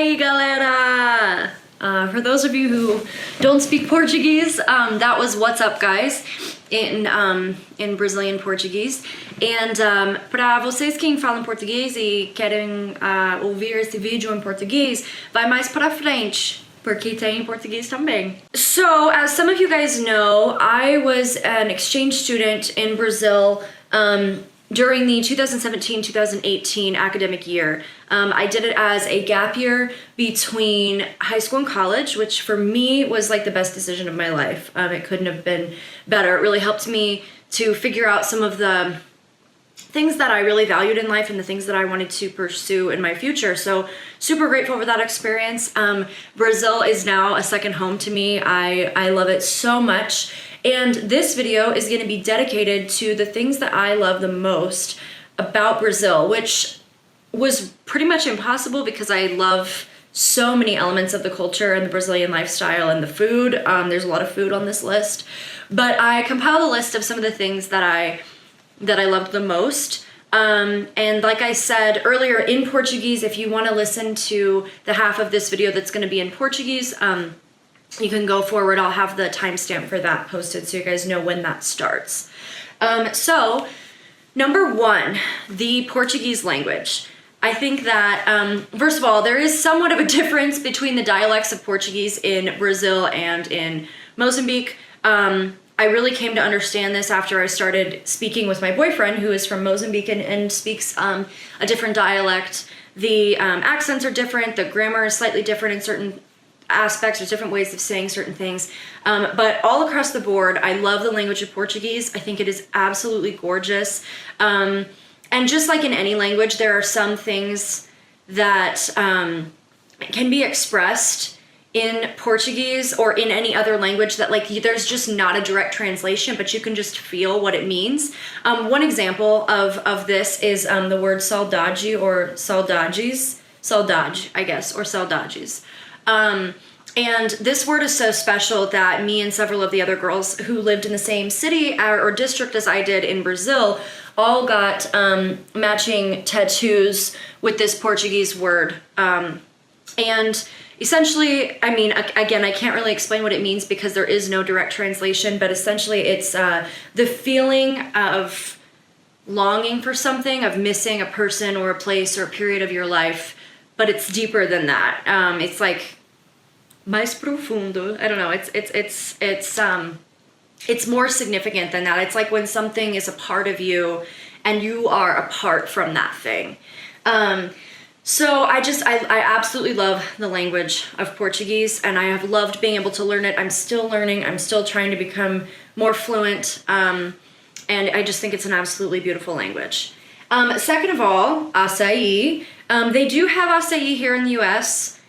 aí, galera! For those of you who don't speak Portuguese, that was what's up, guys, in Brazilian Portuguese. And para vocês que falam português e querem ouvir esse vídeo em português, vai mais para frente, porque tem em português também. So, as some of you guys know, I was an exchange student in Brazil during the 2017-2018 academic year. I did it as a gap year between high school and college, which for me was like the best decision of my life. It couldn't have been better. It really helped me to figure out some of the things that I really valued in life and the things that I wanted to pursue in my future. So super grateful for that experience. Brazil is now a second home to me. I love it so much. And this video is going to be dedicated to the things that I love the most about Brazil, which was pretty much impossible because I love so many elements of the culture and the Brazilian lifestyle and the food. There's a lot of food on this list, but I compiled a list of some of the things that I loved the most. And like I said earlier, in Portuguese, if you want to listen to the half of this video that's going to be in Portuguese, you can go forward. I'll have the timestamp for that posted so you guys know when that starts. So, number one, the Portuguese language. I think that, first of all, there is somewhat of a difference between the dialects of Portuguese in Brazil and in Mozambique. I really came to understand this after I started speaking with my boyfriend, who is from Mozambique and speaks a different dialect. The accents are different, the grammar is slightly different in certain aspects, there's different ways of saying certain things, but all across the board, I love the language of Portuguese. I think it is absolutely gorgeous, and just like in any language, there are some things that can be expressed in Portuguese or in any other language that like there's just not a direct translation, but you can just feel what it means. One example of this is the word saudade or saudades, saudade, I guess, or saudades. And this word is so special that me and several of the other girls who lived in the same city or district as I did in Brazil all got matching tattoos with this Portuguese word. And essentially, I mean, again, I can't really explain what it means because there is no direct translation, but essentially it's the feeling of longing for something, of missing a person or a place or a period of your life, but it's deeper than that. It's like mais profundo. I don't know. It's more significant than that. It's like when something is a part of you and you are apart from that thing. So I absolutely love the language of Portuguese, and I have loved being able to learn it. I'm still learning. I'm still trying to become more fluent. And I just think it's an absolutely beautiful language. Second of all, Acai. They do have acai here in the US.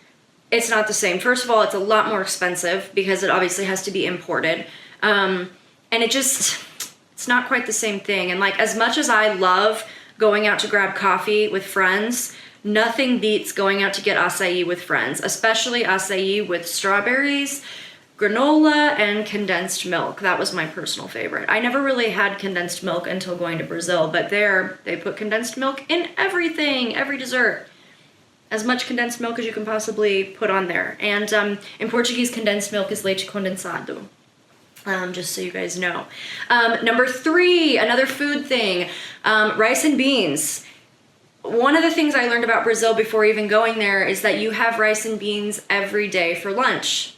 It's not the same. First of all, it's a lot more expensive because it obviously has to be imported. And it's not quite the same thing. And like, as much as I love going out to grab coffee with friends, nothing beats going out to get acai with friends, especially acai with strawberries, granola, and condensed milk. That was my personal favorite. I never really had condensed milk until going to Brazil, but there they put condensed milk in everything, every dessert. As much condensed milk as you can possibly put on there. And in Portuguese, condensed milk is leite condensado. Just so you guys know. Number three, another food thing, rice and beans. One of the things I learned about Brazil before even going there is that you have rice and beans every day for lunch.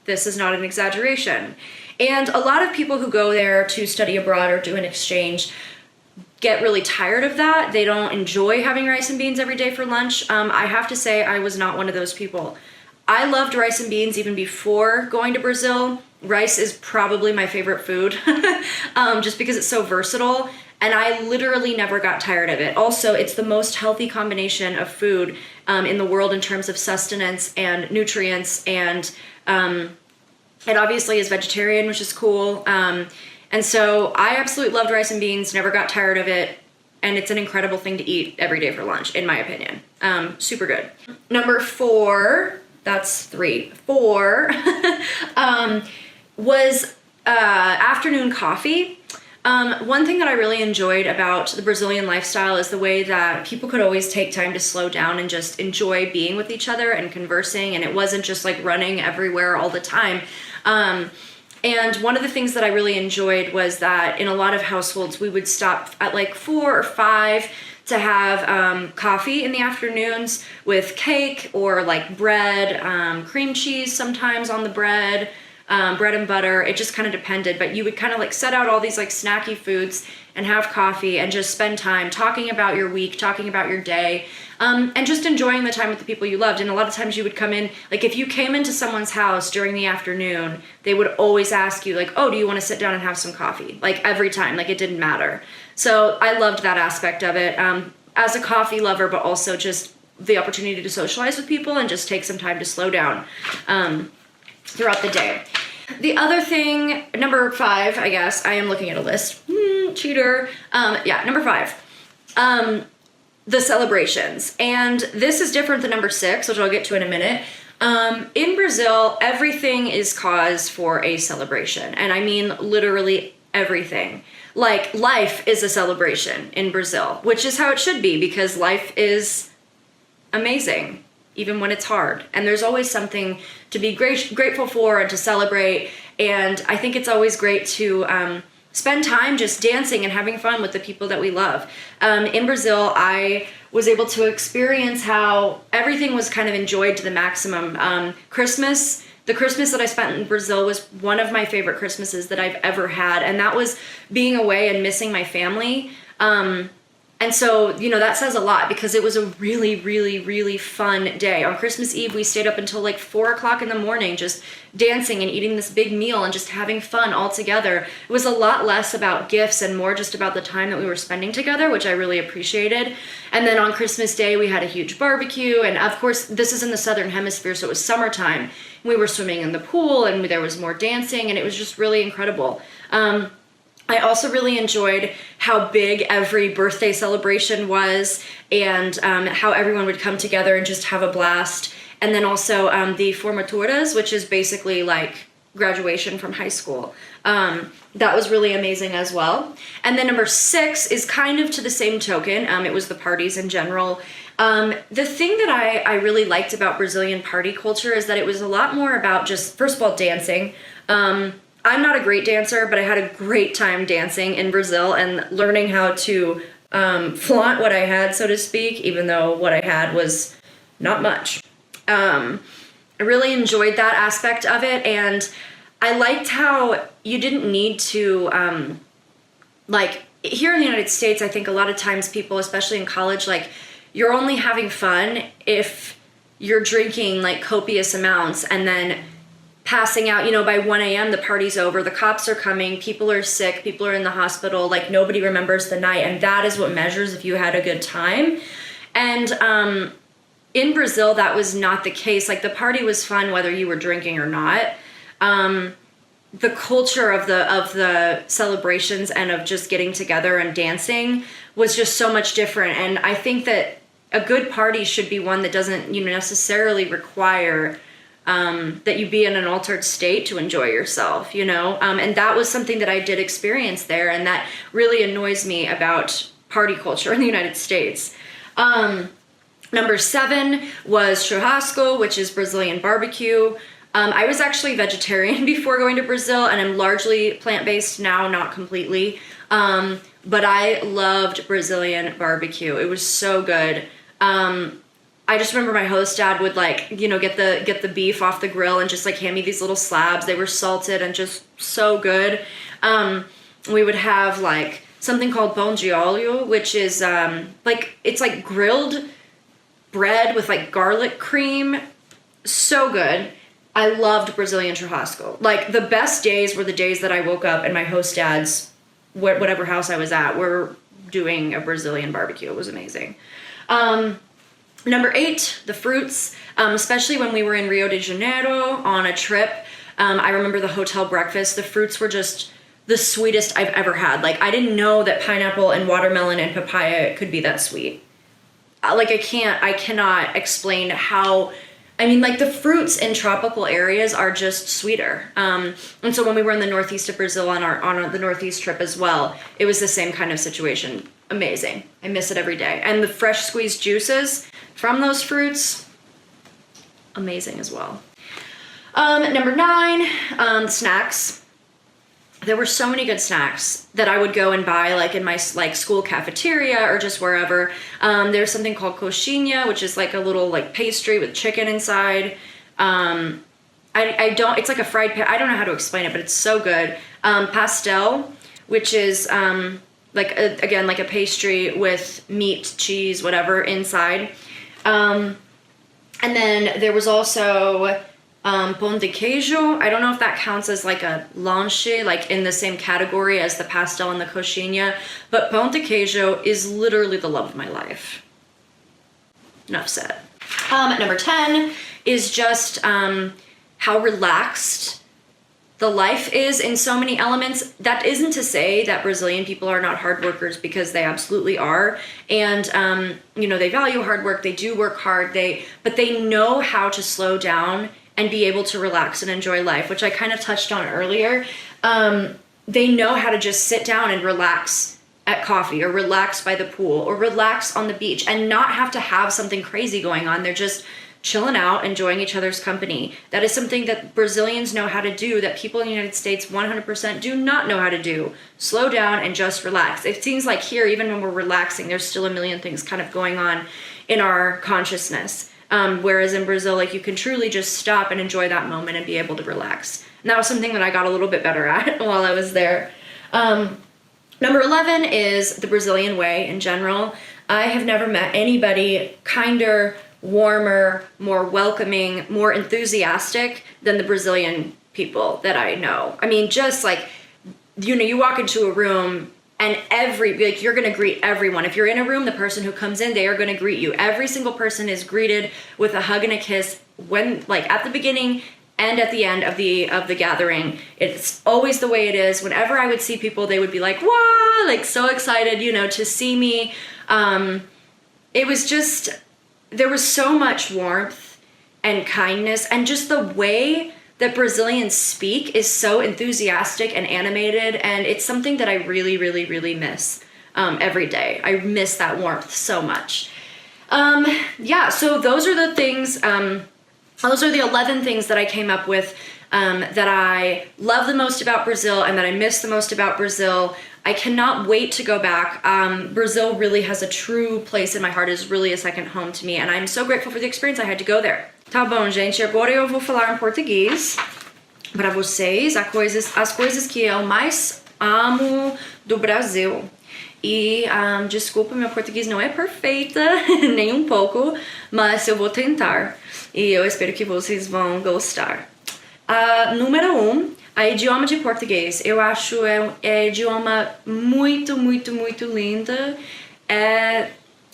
This is not an exaggeration. And a lot of people who go there to study abroad or do an exchange get really tired of that. They don't enjoy having rice and beans every day for lunch. I have to say I was not one of those people. I loved rice and beans even before going to Brazil. Rice is probably my favorite food, just because it's so versatile, and I literally never got tired of it. Also, it's the most healthy combination of food in the world in terms of sustenance and nutrients, and it obviously is vegetarian, which is cool. And so I absolutely loved rice and beans, never got tired of it, and it's an incredible thing to eat every day for lunch, in my opinion. Super good. Number four, that's three. Four was afternoon coffee. One thing that I really enjoyed about the Brazilian lifestyle is the way that people could always take time to slow down and just enjoy being with each other and conversing, and it wasn't just like running everywhere all the time. And one of the things that I really enjoyed was that in a lot of households, we would stop at like 4 or 5 to have coffee in the afternoons with cake or like bread, cream cheese sometimes on the bread, bread and butter. It just kind of depended, but you would kind of like set out all these like snacky foods and have coffee and just spend time talking about your week, talking about your day, and just enjoying the time with the people you loved. And a lot of times you would come in, like if you came into someone's house during the afternoon, they would always ask you like, oh, do you want to sit down and have some coffee? Like every time, like it didn't matter. So I loved that aspect of it, as a coffee lover, but also just the opportunity to socialize with people and just take some time to slow down throughout the day. The other thing, number 5, I guess, I am looking at a list. Cheater. Number 5. The celebrations. And this is different than number 6, which I'll get to in a minute. In Brazil, everything is cause for a celebration. And I mean literally everything. Like life is a celebration in Brazil, which is how it should be because life is amazing, even when it's hard. And there's always something to be grateful for and to celebrate. And I think it's always great to spend time just dancing and having fun with the people that we love. In Brazil, I was able to experience how everything was kind of enjoyed to the maximum. The Christmas that I spent in Brazil was one of my favorite Christmases that I've ever had. And that was being away and missing my family. And so, that says a lot because it was a really, really, really fun day. On Christmas Eve, we stayed up until like 4 o'clock in the morning, just dancing and eating this big meal and just having fun all together. It was a lot less about gifts and more just about the time that we were spending together, which I really appreciated. And then on Christmas Day, we had a huge barbecue. And of course, this is in the Southern Hemisphere, so it was summertime. We were swimming in the pool and there was more dancing and it was just really incredible. I also really enjoyed how big every birthday celebration was and how everyone would come together and just have a blast. And then also the formaturas, which is basically like graduation from high school. That was really amazing as well. And then number 6 is kind of to the same token. It was the parties in general. The thing that I really liked about Brazilian party culture is that it was a lot more about just, first of all, dancing. I'm not a great dancer, but I had a great time dancing in Brazil and learning how to flaunt what I had, so to speak, even though what I had was not much. I really enjoyed that aspect of it, and I liked how you didn't need to, like, here in the United States, I think a lot of times people, especially in college, like, you're only having fun if you're drinking, like, copious amounts, and then passing out, by 1 a.m. the party's over, the cops are coming, people are sick, people are in the hospital, like nobody remembers the night, and that is what measures if you had a good time. And in Brazil, that was not the case. Like the party was fun whether you were drinking or not. The culture of the celebrations and of just getting together and dancing was just so much different. And I think that a good party should be one that doesn't necessarily require that you be in an altered state to enjoy yourself, and that was something that I did experience there, and that really annoys me about party culture in the United States. Number 7 was churrasco, which is Brazilian barbecue. I was actually vegetarian before going to Brazil, and I'm largely plant-based now, not completely, but I loved Brazilian barbecue. It was so good. I just remember my host dad would get the beef off the grill and just hand me these little slabs. They were salted and just so good. We would have something called pão de alho, which is it's grilled bread with garlic cream. So good. I loved Brazilian churrasco. The best days were the days that I woke up and my host dad's, whatever house I was at, were doing a Brazilian barbecue. It was amazing. Number 8, the fruits, especially when we were in Rio de Janeiro on a trip. I remember the hotel breakfast. The fruits were just the sweetest I've ever had. I didn't know that pineapple and watermelon and papaya could be that sweet. I cannot explain how I mean, like the fruits in tropical areas are just sweeter. And so when we were in the northeast of Brazil on the northeast trip as well, it was the same kind of situation. Amazing. I miss it every day. And the fresh squeezed juices from those fruits, amazing as well. Number 9, snacks. There were so many good snacks that I would go and buy like in my like school cafeteria or just wherever. There's something called coxinha, which is like a little like pastry with chicken inside. It's like a fried, I don't know how to explain it, but it's so good. Pastel, which is again, like a pastry with meat, cheese, whatever inside. And then there was also pão de queijo. I don't know if that counts as like a lanche, like in the same category as the pastel and the coxinha, but pão de queijo is literally the love of my life. Enough said. Number 10 is just how relaxed the life is in so many elements. That isn't to say that Brazilian people are not hard workers, because they absolutely are. And, they value hard work. They do work hard. But they know how to slow down and be able to relax and enjoy life, which I kind of touched on earlier. They know how to just sit down and relax at coffee, or relax by the pool, or relax on the beach, and not have to have something crazy going on. They're just chilling out, enjoying each other's company. That is something that Brazilians know how to do that people in the United States 100% do not know how to do. Slow down and just relax. It seems like here, even when we're relaxing, there's still a million things kind of going on in our consciousness. Whereas in Brazil, like, you can truly just stop and enjoy that moment and be able to relax. And that was something that I got a little bit better at while I was there. Number 11 is the Brazilian way in general. I have never met anybody kinder, warmer, more welcoming, more enthusiastic than the Brazilian people that I know. I mean, just like, you walk into a room and you're gonna greet everyone. If you're in a room, the person who comes in, they are gonna greet you. Every single person is greeted with a hug and a kiss when, like, at the beginning and at the end of the gathering. It's always the way it is. Whenever I would see people, they would be like, wow, like so excited, to see me. It was just, there was so much warmth and kindness, and just the way that Brazilians speak is so enthusiastic and animated, and it's something that I really, really, really miss every day. I miss that warmth so much. So those are the things, those are the 11 things that I came up with that I love the most about Brazil and that I miss the most about Brazil. I cannot wait to go back. Brazil really has a true place in my heart. It is really a second home to me, and I'm so grateful for the experience I had to go there. Tá bom, gente, agora eu vou falar em português para vocês as coisas que eu mais amo do Brasil. E desculpa, meu português não é perfeita, nem um pouco, mas eu vou tentar. E eu espero que vocês vão gostar. Número 1, a idioma de português. Eu acho idioma muito, muito, muito linda.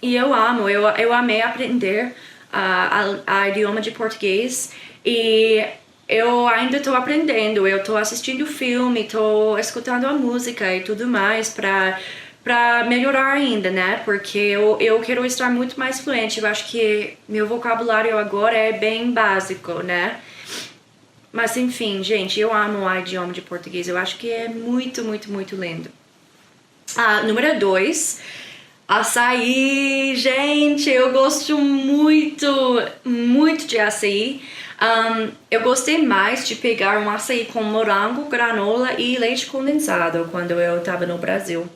E eu amo, eu amei aprender a idioma de português, e eu ainda estou aprendendo. Eu estou assistindo filme, estou escutando a música e tudo mais para melhorar ainda, né? Porque eu quero estar muito mais fluente. Eu acho que meu vocabulário agora é bem básico, né? Mas enfim, gente, eu amo o idioma de português. Eu acho que é muito, muito, muito lindo. Número 2, açaí. Gente, eu gosto muito, muito de açaí. Eu gostei mais de pegar um açaí com morango, granola e leite condensado quando eu estava no Brasil.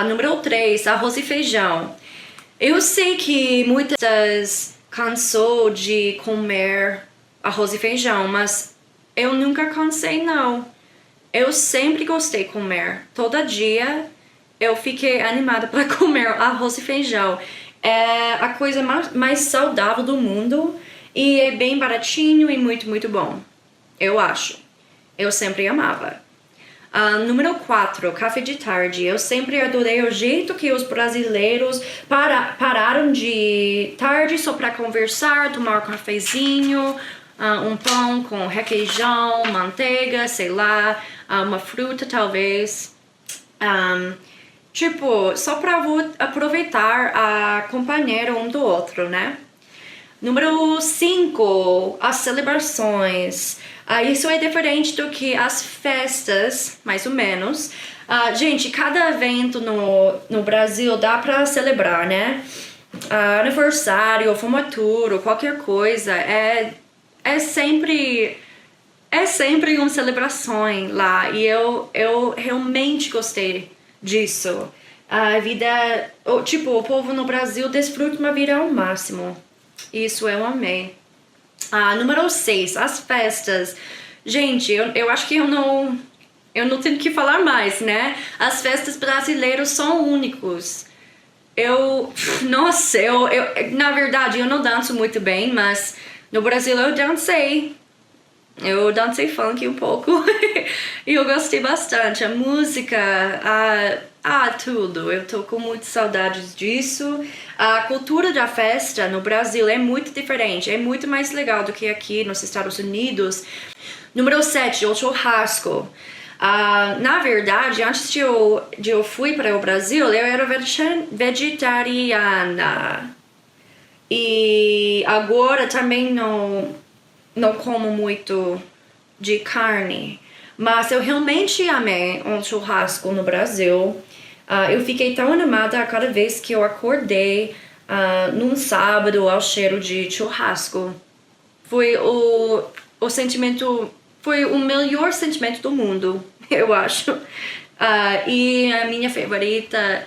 Número 3, arroz e feijão. Eu sei que muitas cansou de comer arroz e feijão, mas eu nunca cansei, não. Eu sempre gostei de comer. Todo dia eu fiquei animada para comer arroz e feijão. É a coisa mais saudável do mundo e é bem baratinho e muito, muito bom. Eu acho. Eu sempre amava. Número 4, café de tarde. Eu sempre adorei o jeito que os brasileiros pararam de tarde só para conversar, tomar um cafezinho, um pão com requeijão, manteiga, sei lá, uma fruta talvez. Só para aproveitar a companheira um do outro, né? Número 5, as celebrações. Isso é diferente do que as festas, mais ou menos. Gente, cada evento no Brasil dá pra celebrar, né? Aniversário, formatura, qualquer coisa, é sempre uma celebração lá, e eu realmente gostei disso. A vida, o povo no Brasil desfruta uma vida ao máximo. Isso eu amei. Número 6, as festas. Gente, eu acho que eu não tenho que falar mais, né? As festas brasileiras são únicos. Na verdade, eu não danço muito bem, mas no Brasil eu dancei. Eu dancei funk um pouco e eu gostei bastante. A música, tudo. Eu tô com muitas saudades disso. A cultura da festa no Brasil é muito diferente, é muito mais legal do que aqui nos Estados Unidos. Número 7, o churrasco. Na verdade, antes de eu fui para o Brasil, eu era vegetariana. E agora também não como muito de carne. Mas eu realmente amei um churrasco no Brasil. Eu fiquei tão animada a cada vez que eu acordei num sábado ao cheiro de churrasco. Foi o sentimento... Foi o melhor sentimento do mundo, eu acho. E a minha favorita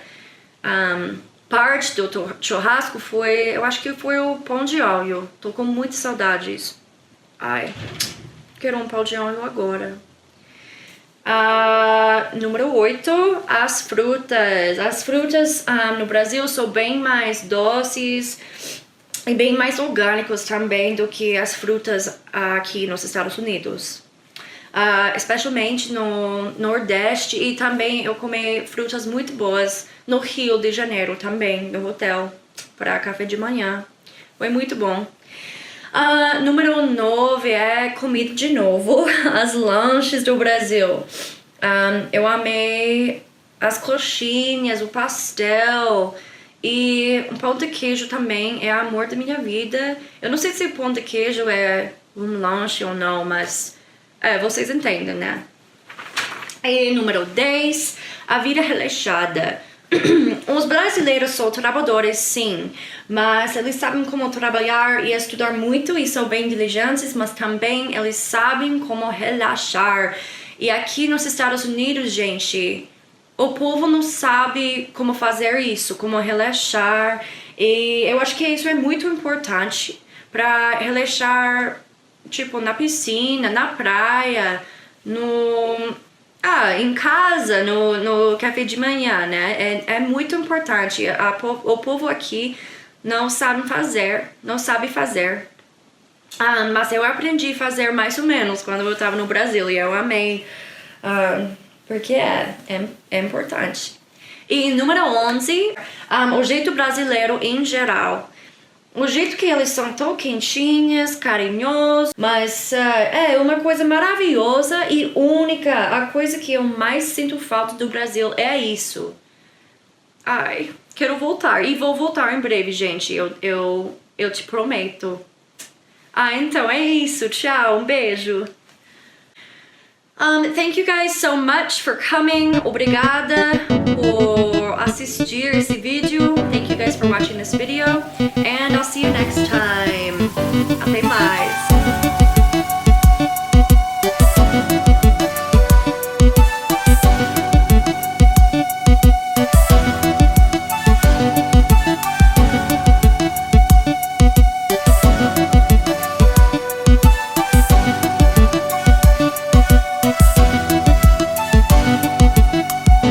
parte do churrasco eu acho que foi o pão de alho. Tô com muitas saudades. Ai, quero um pão de alho agora. Número 8, as frutas. As frutas no Brasil são bem mais doces e bem mais orgânicos também do que as frutas aqui nos Estados Unidos. Especialmente no Nordeste, e também eu comi frutas muito boas no Rio de Janeiro também, no hotel, para café de manhã. Foi muito bom. Número 9 é comida de novo, as lanches do Brasil. Eu amei as coxinhas, o pastel e o pão de queijo também, é o amor da minha vida. Eu não sei se o pão de queijo é um lanche ou não, mas vocês entendem, né? E número 10, a vida relaxada. Os brasileiros são trabalhadores, sim, mas eles sabem como trabalhar e estudar muito e são bem diligentes, mas também eles sabem como relaxar. E aqui nos Estados Unidos, gente, o povo não sabe como fazer isso, como relaxar. E eu acho que isso é muito importante para relaxar, tipo, na piscina, na praia, em casa, no café de manhã, né? É muito importante. O povo aqui não sabe fazer. Mas eu aprendi a fazer mais ou menos quando eu estava no Brasil e eu amei. Porque é importante. E número 11, o jeito brasileiro em geral. O jeito que eles são tão quentinhos, carinhosos, mas é uma coisa maravilhosa e única. A coisa que eu mais sinto falta do Brasil é isso. Ai, quero voltar. E vou voltar em breve, gente. Eu te prometo. Então é isso. Tchau, um beijo. Thank you guys so much for coming. Obrigada por assistir esse vídeo. Thank you guys for watching this video. And I'll see you next time.